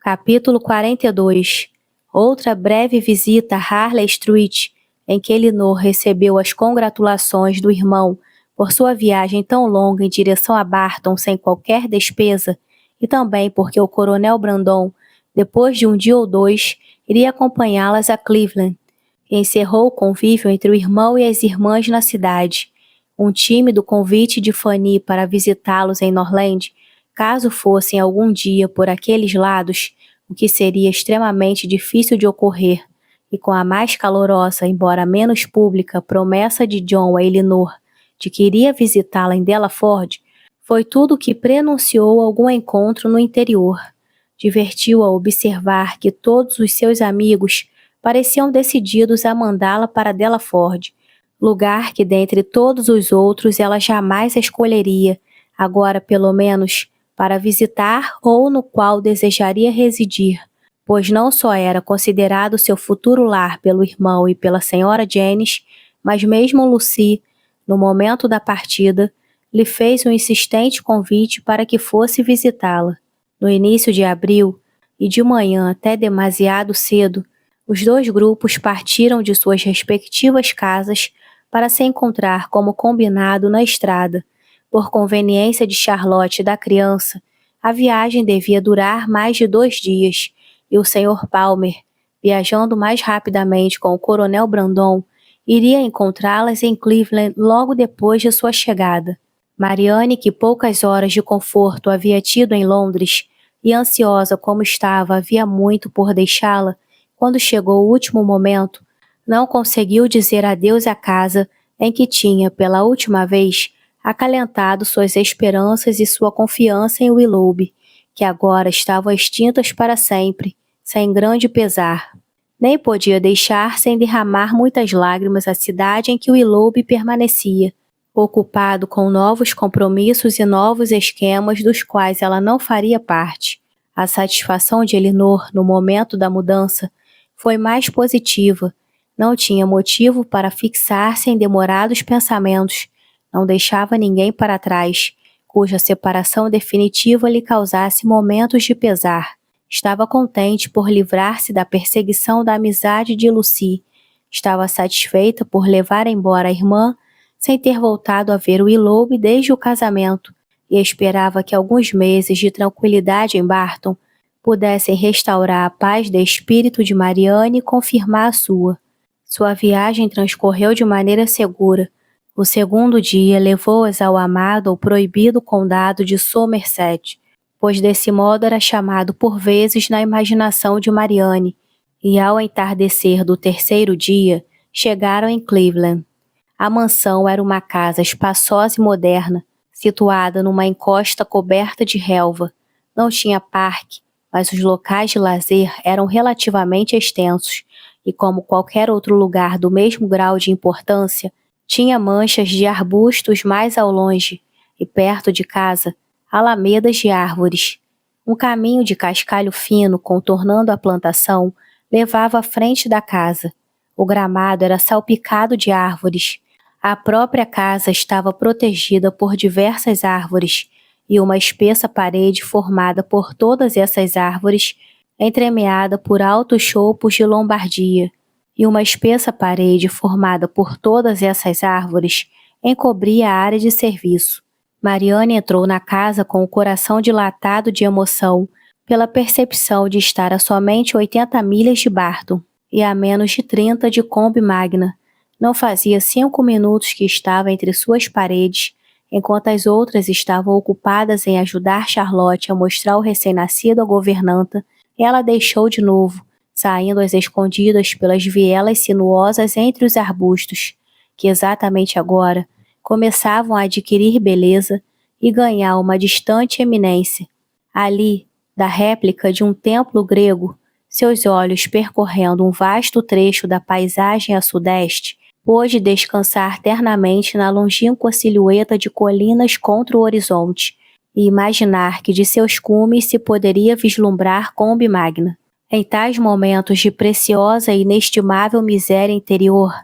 Capítulo 42. Outra breve visita a Harley Street, em que Elinor recebeu as congratulações do irmão por sua viagem tão longa em direção a Barton sem qualquer despesa, e também porque o coronel Brandon, depois de um dia ou dois, iria acompanhá-las a Cleveland, e encerrou o convívio entre o irmão e as irmãs na cidade. Um tímido convite de Fanny para visitá-los em Norland, caso fossem algum dia por aqueles lados, o que seria extremamente difícil de ocorrer, e com a mais calorosa, embora menos pública, promessa de John a Elinor de que iria visitá-la em Delaford, foi tudo o que prenunciou algum encontro no interior. Divertiu-a observar que todos os seus amigos pareciam decididos a mandá-la para Delaford, lugar que dentre todos os outros ela jamais escolheria, agora pelo menos, para visitar ou no qual desejaria residir, pois não só era considerado seu futuro lar pelo irmão e pela senhora Jennings, mas mesmo Lucy, no momento da partida, lhe fez um insistente convite para que fosse visitá-la. No início de abril, e de manhã até demasiado cedo, os dois grupos partiram de suas respectivas casas para se encontrar como combinado na estrada. Por conveniência de Charlotte e da criança, a viagem devia durar mais de 2 dias, e o Sr. Palmer, viajando mais rapidamente com o coronel Brandon, iria encontrá-las em Cleveland logo depois de sua chegada. Marianne, que poucas horas de conforto havia tido em Londres, e ansiosa como estava havia muito por deixá-la, quando chegou o último momento, não conseguiu dizer adeus à casa em que tinha, pela última vez, acalentado suas esperanças e sua confiança em Willoughby, que agora estavam extintas para sempre, sem grande pesar. Nem podia deixar sem derramar muitas lágrimas a cidade em que Willoughby permanecia, ocupado com novos compromissos e novos esquemas dos quais ela não faria parte. A satisfação de Elinor, no momento da mudança, foi mais positiva. Não tinha motivo para fixar-se em demorados pensamentos, não deixava ninguém para trás, cuja separação definitiva lhe causasse momentos de pesar. Estava contente por livrar-se da perseguição da amizade de Lucy. Estava satisfeita por levar embora a irmã sem ter voltado a ver Willoughby desde o casamento, e esperava que alguns meses de tranquilidade em Barton pudessem restaurar a paz de espírito de Marianne e confirmar a sua. Sua viagem transcorreu de maneira segura. O segundo dia levou-as ao amado ou proibido condado de Somerset, pois desse modo era chamado por vezes na imaginação de Marianne, e ao entardecer do terceiro dia, chegaram em Cleveland. A mansão era uma casa espaçosa e moderna, situada numa encosta coberta de relva. Não tinha parque, mas os locais de lazer eram relativamente extensos, e como qualquer outro lugar do mesmo grau de importância, tinha manchas de arbustos mais ao longe, e perto de casa, alamedas de árvores. Um caminho de cascalho fino contornando a plantação levava à frente da casa. O gramado era salpicado de árvores. A própria casa estava protegida por diversas árvores, e uma espessa parede formada por todas essas árvores, entremeada por altos choupos de lombardia, e uma espessa parede formada por todas essas árvores encobria a área de serviço. Marianne entrou na casa com o coração dilatado de emoção pela percepção de estar a somente 80 milhas de Barton e a menos de 30 de Combe Magna. Não fazia 5 minutos que estava entre suas paredes, enquanto as outras estavam ocupadas em ajudar Charlotte a mostrar o recém-nascido à governanta, ela deixou de novo, saindo às escondidas pelas vielas sinuosas entre os arbustos, que exatamente agora começavam a adquirir beleza e ganhar uma distante eminência. Ali, da réplica de um templo grego, seus olhos percorrendo um vasto trecho da paisagem a sudeste, pôde descansar ternamente na longínqua silhueta de colinas contra o horizonte e imaginar que de seus cumes se poderia vislumbrar Combe Magna. Em tais momentos de preciosa e inestimável miséria interior,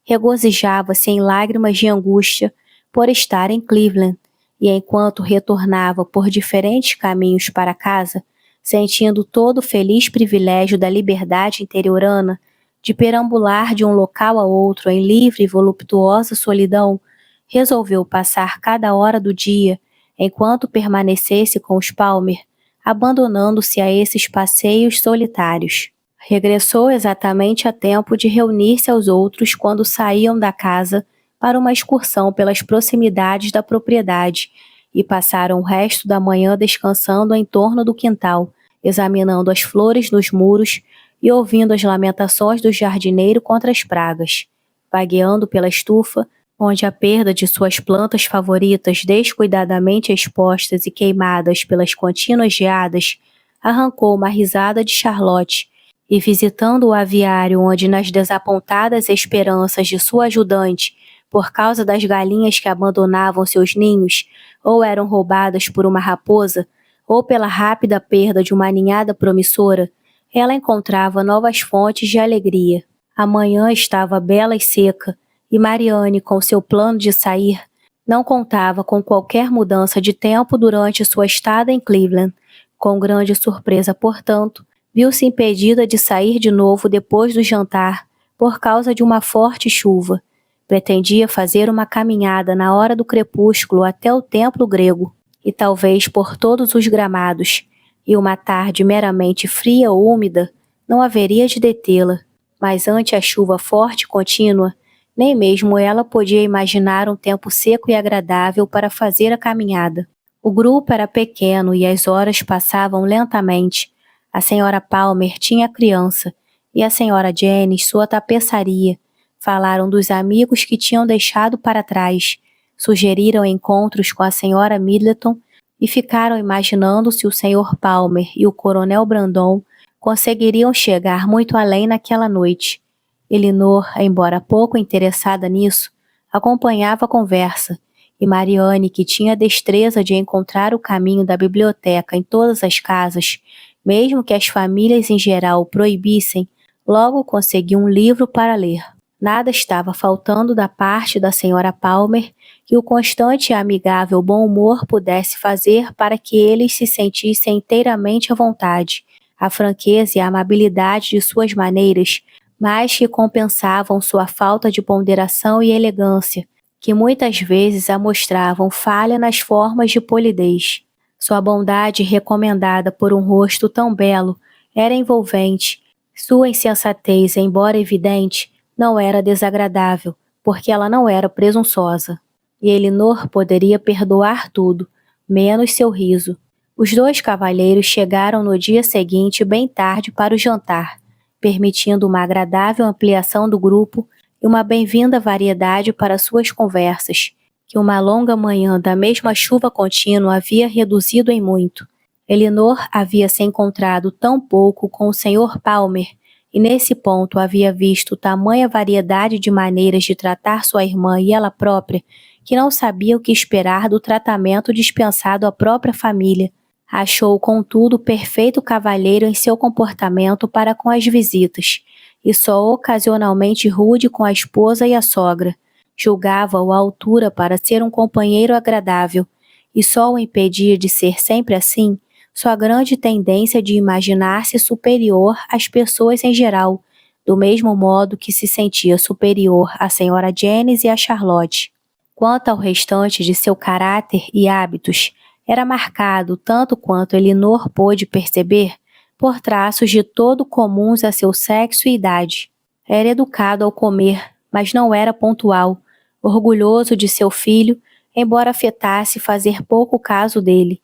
regozijava-se em lágrimas de angústia por estar em Cleveland, e enquanto retornava por diferentes caminhos para casa, sentindo todo o feliz privilégio da liberdade interiorana, de perambular de um local a outro em livre e voluptuosa solidão, resolveu passar cada hora do dia, enquanto permanecesse com os Palmer, abandonando-se a esses passeios solitários. Regressou exatamente a tempo de reunir-se aos outros quando saíam da casa para uma excursão pelas proximidades da propriedade e passaram o resto da manhã descansando em torno do quintal, examinando as flores nos muros e ouvindo as lamentações do jardineiro contra as pragas. Vagueando pela estufa, onde a perda de suas plantas favoritas descuidadamente expostas e queimadas pelas contínuas geadas, arrancou uma risada de Charlotte, e visitando o aviário onde nas desapontadas esperanças de sua ajudante, por causa das galinhas que abandonavam seus ninhos, ou eram roubadas por uma raposa, ou pela rápida perda de uma ninhada promissora, ela encontrava novas fontes de alegria. A manhã estava bela e seca, e Marianne, com seu plano de sair, não contava com qualquer mudança de tempo durante sua estada em Cleveland. Com grande surpresa, portanto, viu-se impedida de sair de novo depois do jantar, por causa de uma forte chuva. Pretendia fazer uma caminhada na hora do crepúsculo até o templo grego, e talvez por todos os gramados, e uma tarde meramente fria ou úmida não haveria de detê-la, mas ante a chuva forte e contínua, nem mesmo ela podia imaginar um tempo seco e agradável para fazer a caminhada. O grupo era pequeno e as horas passavam lentamente. A senhora Palmer tinha criança, e a senhora Jennings sua tapeçaria. Falaram dos amigos que tinham deixado para trás, sugeriram encontros com a senhora Middleton e ficaram imaginando se o senhor Palmer e o coronel Brandon conseguiriam chegar muito além naquela noite. Elinor, embora pouco interessada nisso, acompanhava a conversa, e Marianne, que tinha destreza de encontrar o caminho da biblioteca em todas as casas, mesmo que as famílias em geral o proibissem, logo conseguiu um livro para ler. Nada estava faltando da parte da senhora Palmer que o constante e amigável bom humor pudesse fazer para que eles se sentissem inteiramente à vontade. A franqueza e a amabilidade de suas maneiras mais que compensavam sua falta de ponderação e elegância, que muitas vezes a mostravam falha nas formas de polidez. Sua bondade, recomendada por um rosto tão belo, era envolvente. Sua insensatez, embora evidente, não era desagradável, porque ela não era presunçosa. E Elinor poderia perdoar tudo, menos seu riso. Os dois cavalheiros chegaram no dia seguinte bem tarde para o jantar, permitindo uma agradável ampliação do grupo e uma bem-vinda variedade para suas conversas, que uma longa manhã da mesma chuva contínua havia reduzido em muito. Elinor havia se encontrado tão pouco com o Sr. Palmer, e nesse ponto havia visto tamanha variedade de maneiras de tratar sua irmã e ela própria, que não sabia o que esperar do tratamento dispensado à própria família. Achou, contudo, perfeito cavalheiro em seu comportamento para com as visitas, e só ocasionalmente rude com a esposa e a sogra. Julgava-o à altura para ser um companheiro agradável, e só o impedia de ser sempre assim, sua grande tendência de imaginar-se superior às pessoas em geral, do mesmo modo que se sentia superior à senhora Jennings e a Charlotte. Quanto ao restante de seu caráter e hábitos, era marcado, tanto quanto Elinor pôde perceber, por traços de todo comuns a seu sexo e idade. Era educado ao comer, mas não era pontual, orgulhoso de seu filho, embora afetasse fazer pouco caso dele.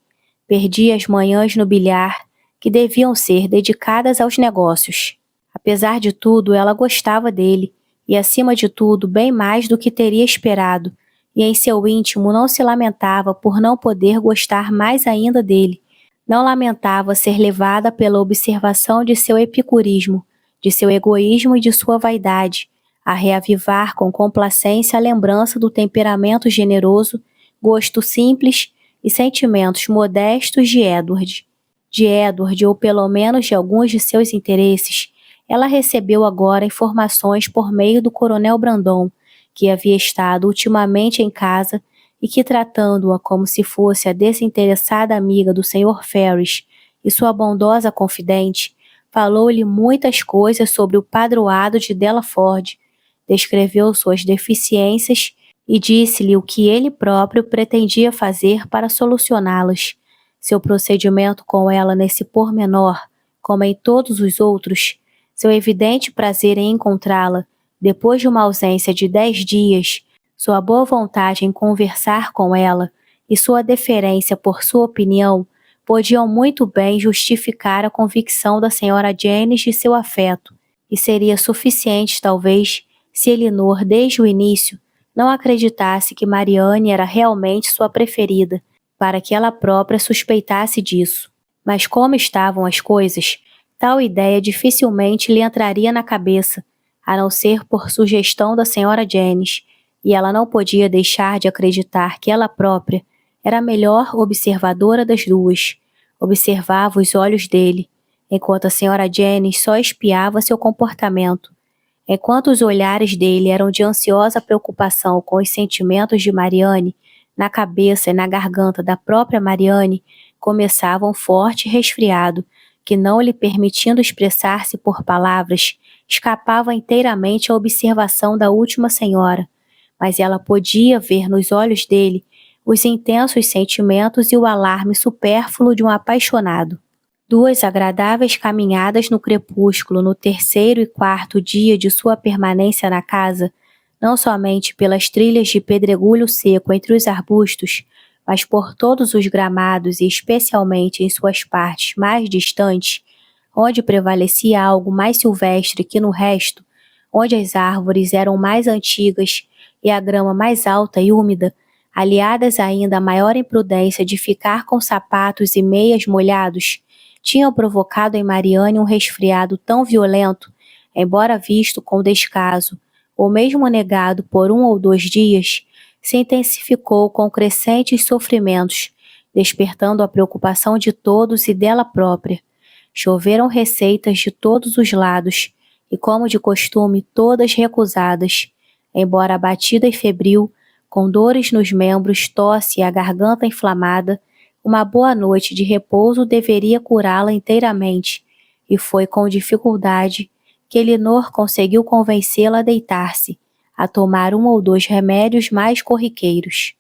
Perdia as manhãs no bilhar, que deviam ser dedicadas aos negócios. Apesar de tudo, ela gostava dele, e acima de tudo, bem mais do que teria esperado, e em seu íntimo não se lamentava por não poder gostar mais ainda dele. Não lamentava ser levada pela observação de seu epicurismo, de seu egoísmo e de sua vaidade, a reavivar com complacência a lembrança do temperamento generoso, gosto simples e sentimentos modestos de Edward. De Edward, ou pelo menos de alguns de seus interesses, ela recebeu agora informações por meio do coronel Brandon, que havia estado ultimamente em casa e que, tratando-a como se fosse a desinteressada amiga do Sr. Ferris, e sua bondosa confidente falou-lhe muitas coisas sobre o padroado de Delaford, descreveu suas deficiências e disse-lhe o que ele próprio pretendia fazer para solucioná-las. Seu procedimento com ela nesse pormenor, como em todos os outros, seu evidente prazer em encontrá-la, depois de uma ausência de 10 dias, sua boa vontade em conversar com ela e sua deferência por sua opinião, podiam muito bem justificar a convicção da senhora Jennings de seu afeto, e seria suficiente, talvez, se Elinor, desde o início, não acreditasse que Mariane era realmente sua preferida, para que ela própria suspeitasse disso. Mas como estavam as coisas, tal ideia dificilmente lhe entraria na cabeça, a não ser por sugestão da senhora Jennings, e ela não podia deixar de acreditar que ela própria era a melhor observadora das duas. Observava os olhos dele, enquanto a senhora Jennings só espiava seu comportamento. Enquanto os olhares dele eram de ansiosa preocupação com os sentimentos de Mariane, na cabeça e na garganta da própria Mariane começava um forte resfriado, que, não lhe permitindo expressar-se por palavras, escapava inteiramente à observação da última senhora, mas ela podia ver nos olhos dele os intensos sentimentos e o alarme supérfluo de um apaixonado. 2 agradáveis caminhadas no crepúsculo no 3º e 4º dia de sua permanência na casa, não somente pelas trilhas de pedregulho seco entre os arbustos, mas por todos os gramados e especialmente em suas partes mais distantes, onde prevalecia algo mais silvestre que no resto, onde as árvores eram mais antigas e a grama mais alta e úmida, aliadas ainda à maior imprudência de ficar com sapatos e meias molhados, tinham provocado em Mariane um resfriado tão violento, embora visto com descaso, ou mesmo negado por 1 ou 2 dias, se intensificou com crescentes sofrimentos, despertando a preocupação de todos e dela própria. Choveram receitas de todos os lados, e como de costume todas recusadas, embora abatida e febril, com dores nos membros, tosse e a garganta inflamada, uma boa noite de repouso deveria curá-la inteiramente, e foi com dificuldade que Elinor conseguiu convencê-la a deitar-se, a tomar 1 ou 2 remédios mais corriqueiros.